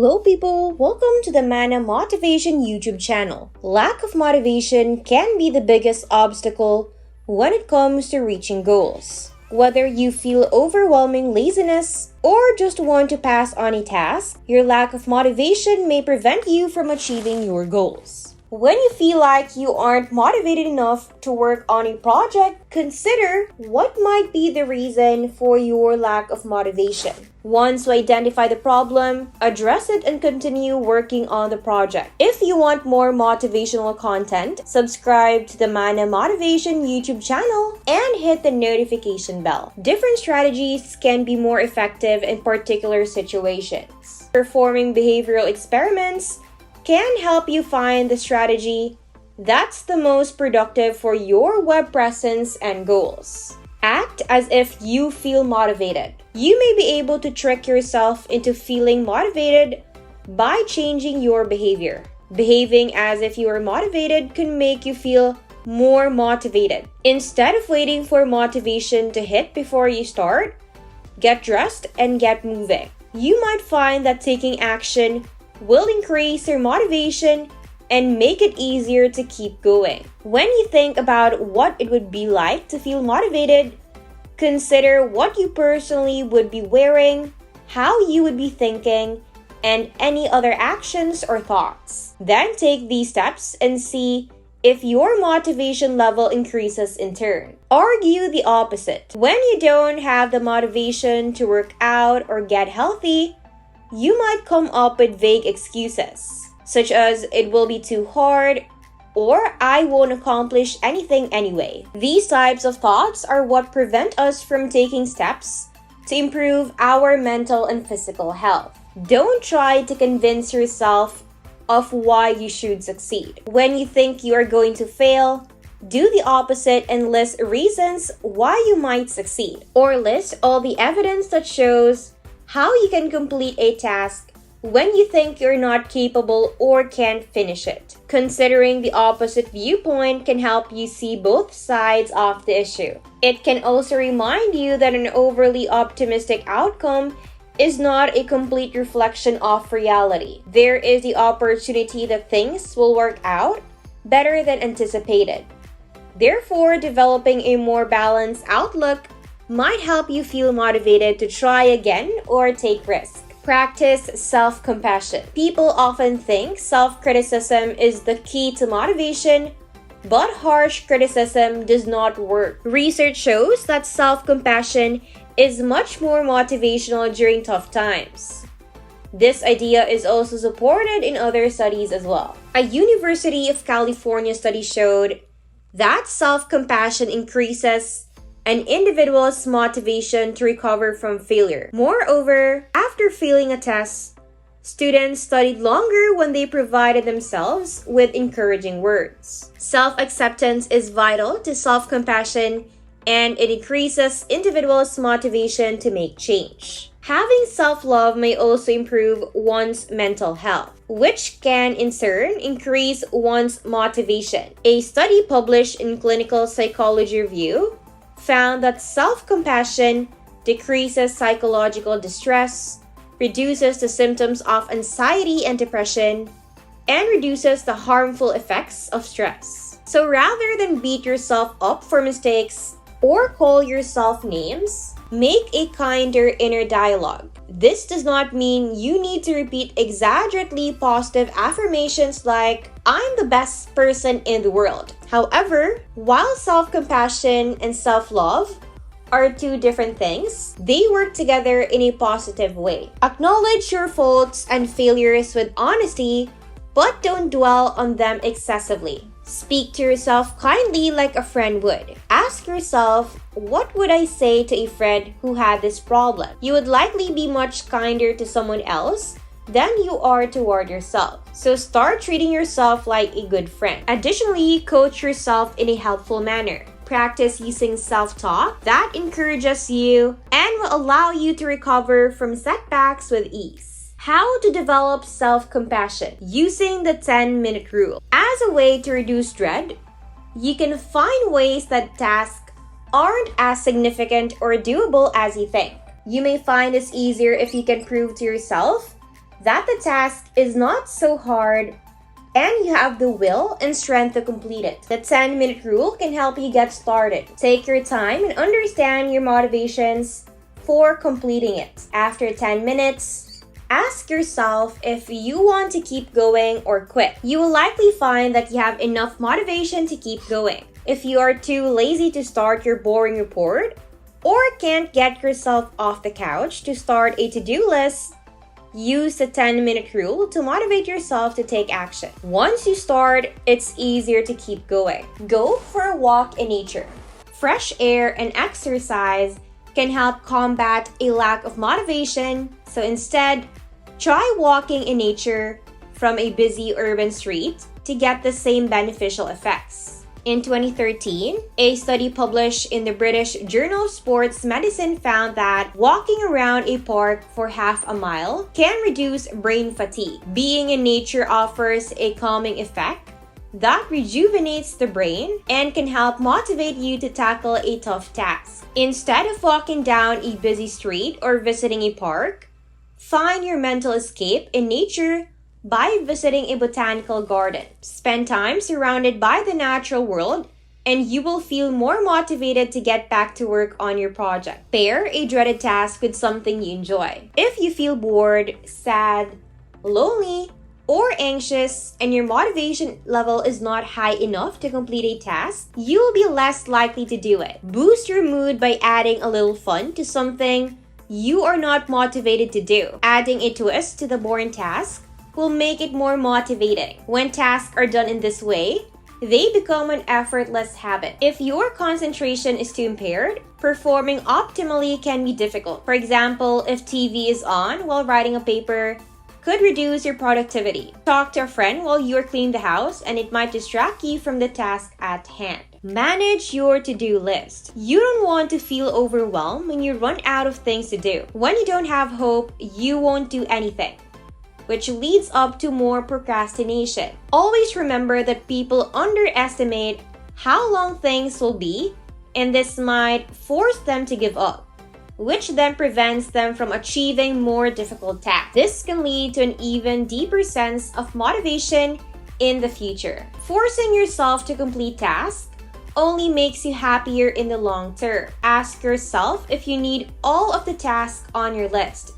Hello people, welcome to the Manna Motivation YouTube channel. Lack of motivation can be the biggest obstacle when it comes to reaching goals. Whether you feel overwhelming laziness or just want to pass on a task, your lack of motivation may prevent you from achieving your goals. When you feel like you aren't motivated enough to work on a project, consider what might be the reason for your lack of motivation. Once you identify the problem, address it and continue working on the project. If you want more motivational content, subscribe to the Manna Motivation YouTube channel and hit the notification bell. Different strategies can be more effective in particular situations. Performing behavioral experiments can help you find the strategy that's the most productive for your web presence and goals. Act as if you feel motivated. You may be able to trick yourself into feeling motivated by changing your behavior. Behaving as if you are motivated can make you feel more motivated. Instead of waiting for motivation to hit before you start, get dressed and get moving. You might find that taking action will increase your motivation and make it easier to keep going. When you think about what it would be like to feel motivated, consider what you personally would be wearing, how you would be thinking, and any other actions or thoughts. Then take these steps and see if your motivation level increases in turn. Argue the opposite. When you don't have the motivation to work out or get healthy, you might come up with vague excuses, such as it will be too hard or I won't accomplish anything anyway. These types of thoughts are what prevent us from taking steps to improve our mental and physical health. Don't try to convince yourself of why you should succeed. When you think you are going to fail, do the opposite and list reasons why you might succeed, or list all the evidence that shows how you can complete a task when you think you're not capable or can't finish it. Considering the opposite viewpoint can help you see both sides of the issue. It can also remind you that an overly optimistic outcome is not a complete reflection of reality. There is the opportunity that things will work out better than anticipated. Therefore, developing a more balanced outlook might help you feel motivated to try again or take risks. Practice self-compassion. People often think self-criticism is the key to motivation, but harsh criticism does not work. Research shows that self-compassion is much more motivational during tough times. This idea is also supported in other studies as well. A University of California study showed that self-compassion increases an individual's motivation to recover from failure. Moreover, after failing a test, students studied longer when they provided themselves with encouraging words. Self-acceptance is vital to self-compassion, and it increases individuals' motivation to make change. Having self-love may also improve one's mental health, which can in turn increase one's motivation. A study published in Clinical Psychology Review found that self-compassion decreases psychological distress, reduces the symptoms of anxiety and depression, and reduces the harmful effects of stress. So rather than beat yourself up for mistakes or call yourself names, make a kinder inner dialogue. This does not mean you need to repeat exaggeratedly positive affirmations like, "I'm the best person in the world." However, while self-compassion and self-love are two different things, they work together in a positive way. Acknowledge your faults and failures with honesty, but don't dwell on them excessively. Speak to yourself kindly like a friend would. Ask yourself, what would I say to a friend who had this problem? You would likely be much kinder to someone else than you are toward yourself. So start treating yourself like a good friend. Additionally, coach yourself in a helpful manner. Practice using self-talk that encourages you and will allow you to recover from setbacks with ease. How to develop self-compassion using the 10-minute rule. As a way to reduce dread, you can find ways that tasks aren't as significant or doable as you think. You may find this easier if you can prove to yourself that the task is not so hard and you have the will and strength to complete it. The 10-minute rule can help you get started. Take your time and understand your motivations for completing it. After 10 minutes, ask yourself if you want to keep going or quit. You will likely find that you have enough motivation to keep going. If you are too lazy to start your boring report or can't get yourself off the couch to start a to-do list, use the 10-minute rule to motivate yourself to take action. Once you start, it's easier to keep going. Go for a walk in nature. Fresh air and exercise can help combat a lack of motivation, so instead, try walking in nature from a busy urban street to get the same beneficial effects. In 2013, a study published in the British Journal of Sports Medicine found that walking around a park for half a mile can reduce brain fatigue. Being in nature offers a calming effect that rejuvenates the brain and can help motivate you to tackle a tough task. Instead of walking down a busy street or visiting a park, find your mental escape in nature by visiting a botanical garden. Spend time surrounded by the natural world and you will feel more motivated to get back to work on your project. Pair a dreaded task with something you enjoy. If you feel bored, sad, lonely, or anxious and your motivation level is not high enough to complete a task, you will be less likely to do it. Boost your mood by adding a little fun to something you are not motivated to do. Adding a twist to the boring task will make it more motivating. When tasks are done in this way, they become an effortless habit. If your concentration is too impaired, performing optimally can be difficult. For example, if TV is on while writing a paper, could reduce your productivity. Talk to a friend while you're cleaning the house and it might distract you from the task at hand. Manage your to-do list. You don't want to feel overwhelmed when you run out of things to do. When you don't have hope, you won't do anything, which leads up to more procrastination. Always remember that people underestimate how long things will be, and this might force them to give up, which then prevents them from achieving more difficult tasks. This can lead to an even deeper sense of motivation in the future. Forcing yourself to complete tasks only makes you happier in the long term. Ask yourself if you need all of the tasks on your list,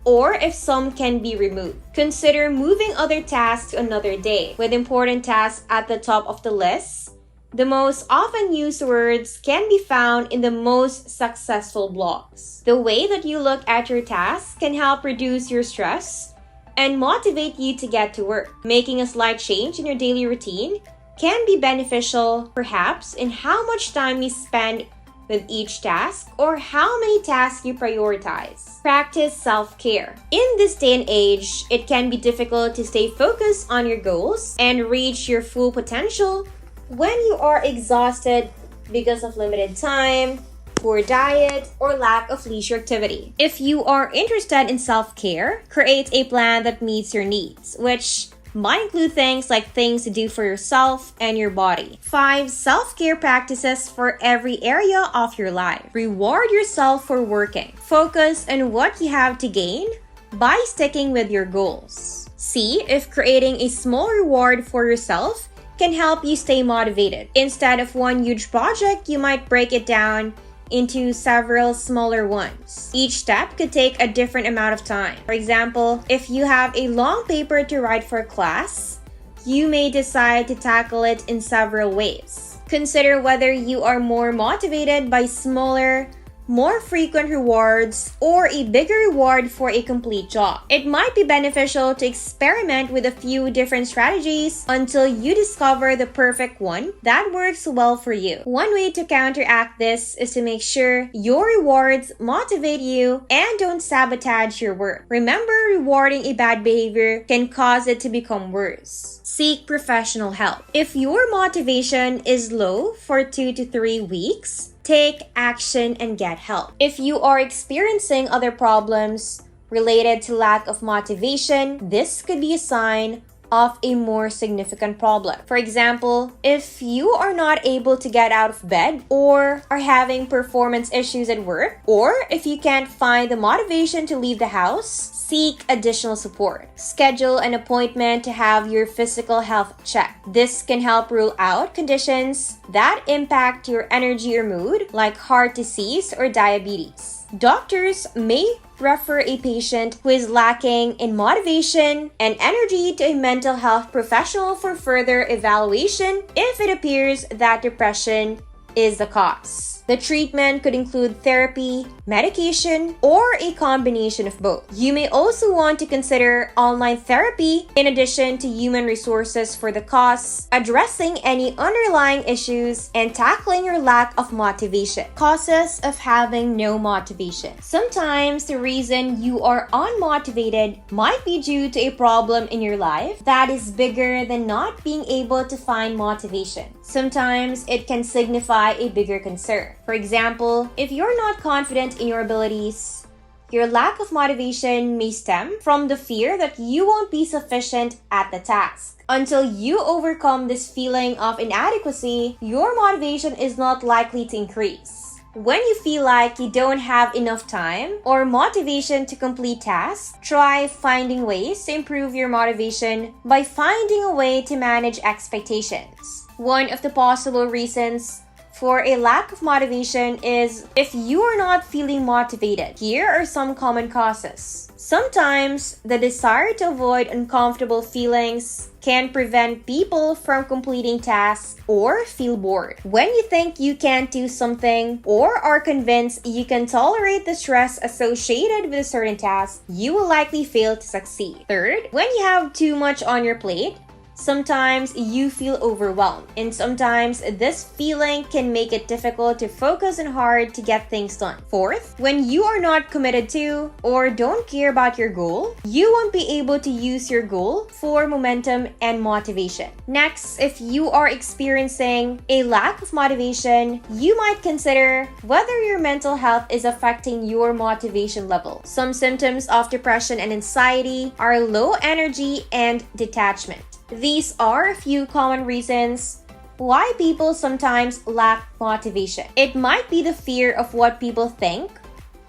or if some can be removed. Consider moving other tasks to another day. With important tasks at the top of the list, the most often used words can be found in the most successful blogs. The way that you look at your tasks can help reduce your stress and motivate you to get to work. Making a slight change in your daily routine can be beneficial, perhaps, in how much time you spend with each task or how many tasks you prioritize. Practice self-care. In this day and age, it can be difficult to stay focused on your goals and reach your full potential when you are exhausted because of limited time, poor diet, or lack of leisure activity. If you are interested in self-care, create a plan that meets your needs, which might include things like things to do for yourself and your body. 5 self-care practices for every area of your life. Reward yourself for working. Focus on what you have to gain by sticking with your goals. See if creating a small reward for yourself can help you stay motivated. Instead of one huge project, you might break it down into several smaller ones. Each step could take a different amount of time. For example, if you have a long paper to write for a class, you may decide to tackle it in several ways. Consider whether you are more motivated by smaller, more frequent rewards, or a bigger reward for a complete job. It might be beneficial to experiment with a few different strategies until you discover the perfect one that works well for you. One way to counteract this is to make sure your rewards motivate you and don't sabotage your work. Remember, rewarding a bad behavior can cause it to become worse. Seek professional help. If your motivation is low for 2 to 3 weeks, take action and get help. If you are experiencing other problems related to lack of motivation, this could be a sign of a more significant problem. For example, if you are not able to get out of bed or are having performance issues at work, or if you can't find the motivation to leave the house, seek additional support. Schedule an appointment to have your physical health checked. This can help rule out conditions that impact your energy or mood, like heart disease or diabetes. Doctors may refer a patient who is lacking in motivation and energy to a mental health professional for further evaluation if it appears that depression is the cause. The treatment could include therapy, medication, or a combination of both. You may also want to consider online therapy in addition to human resources for the cause, addressing any underlying issues, and tackling your lack of motivation. Causes of having no motivation. Sometimes the reason you are unmotivated might be due to a problem in your life that is bigger than not being able to find motivation. Sometimes it can signify a bigger concern. For example, if you're not confident in your abilities, your lack of motivation may stem from the fear that you won't be sufficient at the task. Until you overcome this feeling of inadequacy, your motivation is not likely to increase. When you feel like you don't have enough time or motivation to complete tasks, try finding ways to improve your motivation by finding a way to manage expectations. One of the possible reasons for a lack of motivation is if you are not feeling motivated. Here are some common causes. Sometimes the desire to avoid uncomfortable feelings can prevent people from completing tasks or feel bored. When you think you can't do something or are convinced you can tolerate the stress associated with a certain task, you will likely fail to succeed. Third, when you have too much on your plate, sometimes you feel overwhelmed, and sometimes this feeling can make it difficult to focus and hard to get things done. Fourth, when you are not committed to or don't care about your goal, you won't be able to use your goal for momentum and motivation. Next, if you are experiencing a lack of motivation, you might consider whether your mental health is affecting your motivation level. Some symptoms of depression and anxiety are low energy and detachment. These are a few common reasons why people sometimes lack motivation. It might be the fear of what people think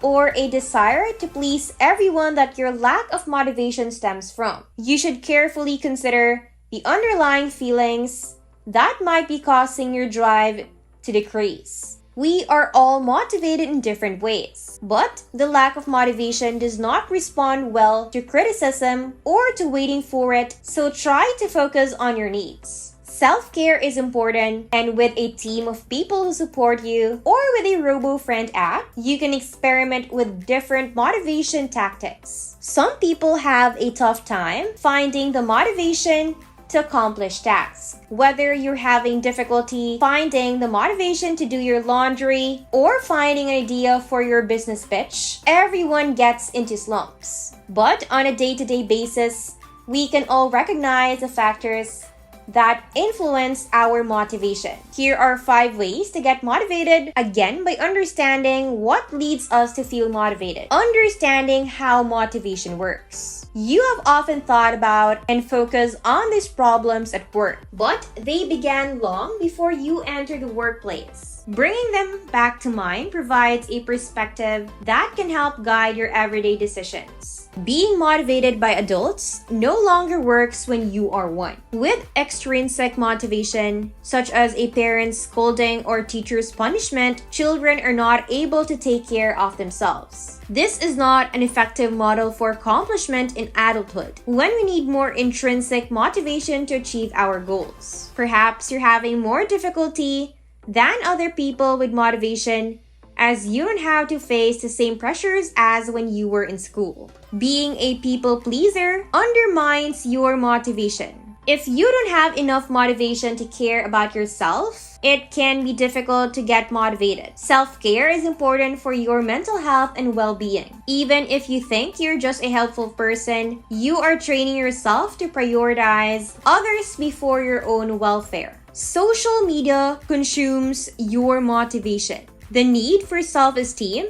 or a desire to please everyone that your lack of motivation stems from. You should carefully consider the underlying feelings that might be causing your drive to decrease. We are all motivated in different ways, but the lack of motivation does not respond well to criticism or to waiting for it, so try to focus on your needs. Self-care is important, and with a team of people who support you or with a RoboFriend app, you can experiment with different motivation tactics. Some people have a tough time finding the motivation to accomplish tasks. Whether you're having difficulty finding the motivation to do your laundry or finding an idea for your business pitch, everyone gets into slumps. But on a day-to-day basis, we can all recognize the factors that influence our motivation. Here are 5 ways to get motivated, again by understanding what leads us to feel motivated. Understanding how motivation works. You have often thought about and focused on these problems at work, but they began long before you entered the workplace. Bringing them back to mind provides a perspective that can help guide your everyday decisions. Being motivated by adults no longer works when you are one. With extrinsic motivation, such as a parent's scolding or teacher's punishment, children are not able to take care of themselves. This is not an effective model for accomplishment in adulthood, when we need more intrinsic motivation to achieve our goals. Perhaps you're having more difficulty than other people with motivation, as you don't have to face the same pressures as when you were in school. Being a people pleaser undermines your motivation. If you don't have enough motivation to care about yourself, it can be difficult to get motivated. Self-care is important for your mental health and well-being. Even if you think you're just a helpful person, you are training yourself to prioritize others before your own welfare. Social media consumes your motivation. The need for self-esteem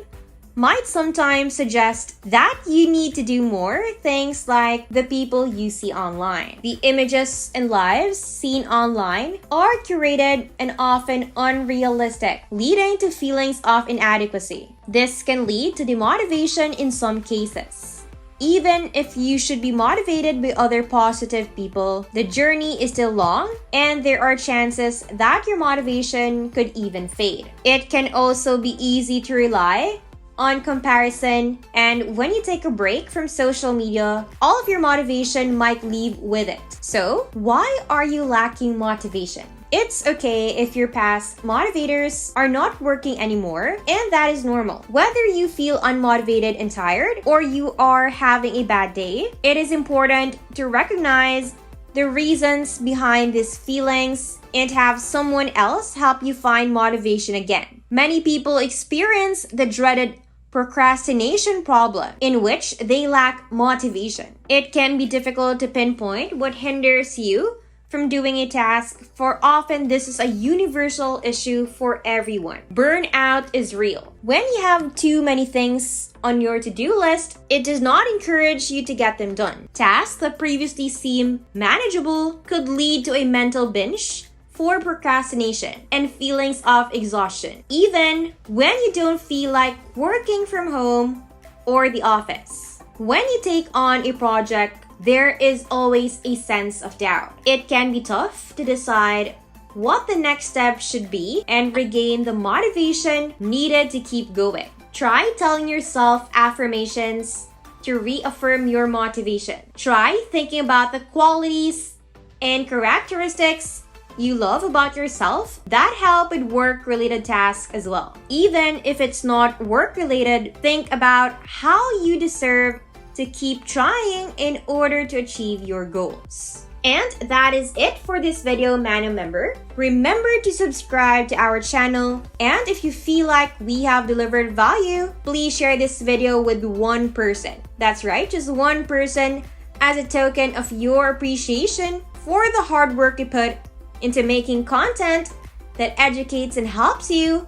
might sometimes suggest that you need to do more things like the people you see online. The images and lives seen online are curated and often unrealistic, leading to feelings of inadequacy. This can lead to demotivation in some cases. Even if you should be motivated by other positive people, the journey is still long and there are chances that your motivation could even fade. It can also be easy to rely on comparison, and when you take a break from social media, all of your motivation might leave with it. So, why are you lacking motivation? It's okay if your past motivators are not working anymore, and that is normal. Whether you feel unmotivated and tired, or you are having a bad day, it is important to recognize the reasons behind these feelings and have someone else help you find motivation again. Many people experience the dreaded procrastination problem, in which they lack motivation. It can be difficult to pinpoint what hinders you from doing a task, for often this is a universal issue for everyone. Burnout is real. When you have too many things on your to-do list, it does not encourage you to get them done. Tasks that previously seemed manageable could lead to a mental binge for procrastination and feelings of exhaustion, even when you don't feel like working from home or the office. When you take on a project, there is always a sense of doubt. It can be tough to decide what the next step should be and regain the motivation needed to keep going. Try telling yourself affirmations to reaffirm your motivation. Try thinking about the qualities and characteristics you love about yourself that help with work-related tasks as well. Even if it's not work-related, think about how you deserve to keep trying in order to achieve your goals. And that is it for this video, Manna member. Remember to subscribe to our channel, and if you feel like we have delivered value, please share this video with one person. That's right, just one person, as a token of your appreciation for the hard work you put into making content that educates and helps you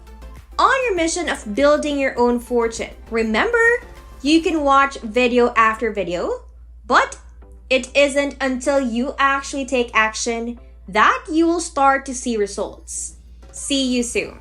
on your mission of building your own fortune. Remember, you can watch video after video, but it isn't until you actually take action that you will start to see results. See you soon.